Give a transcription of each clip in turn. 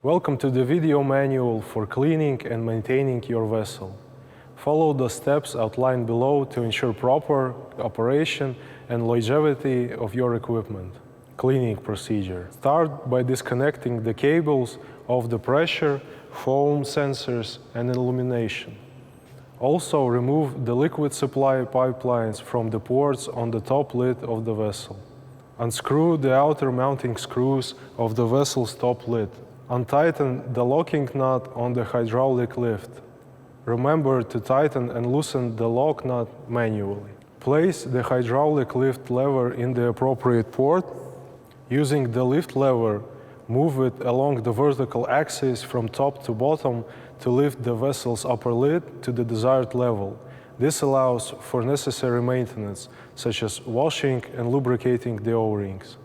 Welcome to the video manual for cleaning and maintaining your vessel. Follow the steps outlined below to ensure proper operation and longevity of your equipment. Cleaning procedure. Start by disconnecting the cables of the pressure, foam sensors, and illumination. Also, remove the liquid supply pipelines from the ports on the top lid of the vessel. Unscrew the outer mounting screws of the vessel's top lid. Untighten the locking nut on the hydraulic lift. Remember to tighten and loosen the lock nut manually. Place the hydraulic lift lever in the appropriate port. Using the lift lever, move it along the vertical axis from top to bottom to lift the vessel's upper lid to the desired level. This allows for necessary maintenance, such as washing and lubricating the O-rings.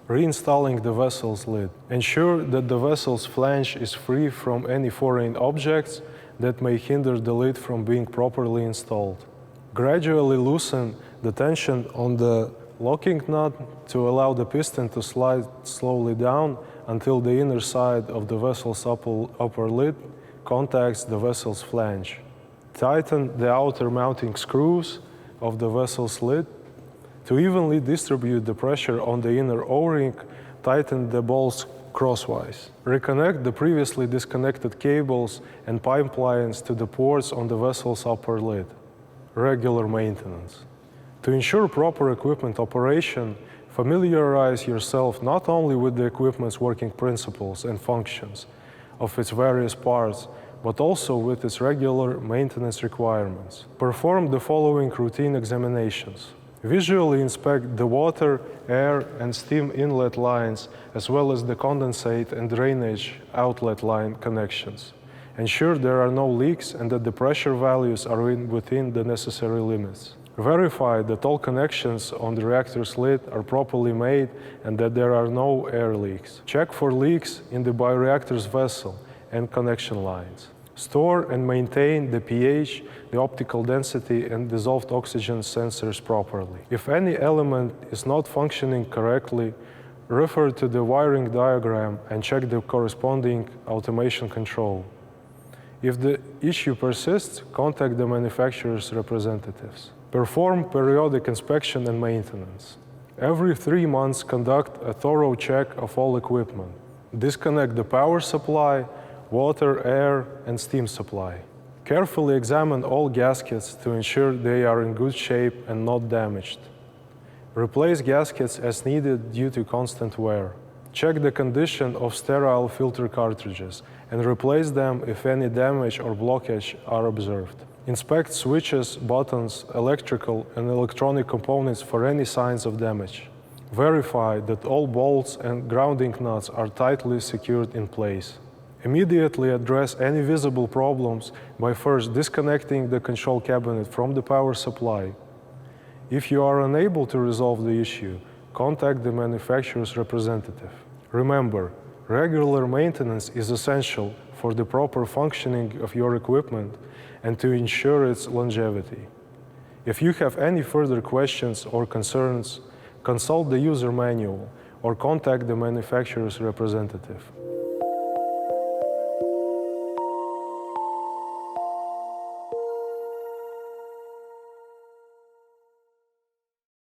Reinstalling the vessel's lid. Ensure that the vessel's flange is free from any foreign objects that may hinder the lid from being properly installed. Gradually loosen the tension on the locking nut to allow the piston to slide slowly down until the inner side of the vessel's upper lid contacts the vessel's flange. Tighten the outer mounting screws of the vessel's lid. To evenly distribute the pressure on the inner O-ring, tighten the bolts crosswise. Reconnect the previously disconnected cables and pipelines to the ports on the vessel's upper lid. Regular maintenance. To ensure proper equipment operation, familiarize yourself not only with the equipment's working principles and functions of its various parts, but also with its regular maintenance requirements. Perform the following routine examinations. Visually inspect the water, air, and steam inlet lines, as well as the condensate and drainage outlet line connections. Ensure there are no leaks and that the pressure values are within the necessary limits. Verify that all connections on the reactor's lid are properly made and that there are no air leaks. Check for leaks in the bioreactor's vessel and connection lines. Store and maintain the pH, the optical density, and dissolved oxygen sensors properly. If any element is not functioning correctly, refer to the wiring diagram and check the corresponding automation control. If the issue persists, contact the manufacturer's representatives. Perform periodic inspection and maintenance. Every 3 months, conduct a thorough check of all equipment. Disconnect the power supply, water, air, and steam supply. Carefully examine all gaskets to ensure they are in good shape and not damaged. Replace gaskets as needed due to constant wear. Check the condition of sterile filter cartridges and replace them if any damage or blockage are observed. Inspect switches, buttons, electrical and electronic components for any signs of damage. Verify that all bolts and grounding nuts are tightly secured in place. Immediately address any visible problems by first disconnecting the control cabinet from the power supply. If you are unable to resolve the issue, contact the manufacturer's representative. Remember, regular maintenance is essential for the proper functioning of your equipment and to ensure its longevity. If you have any further questions or concerns, consult the user manual or contact the manufacturer's representative.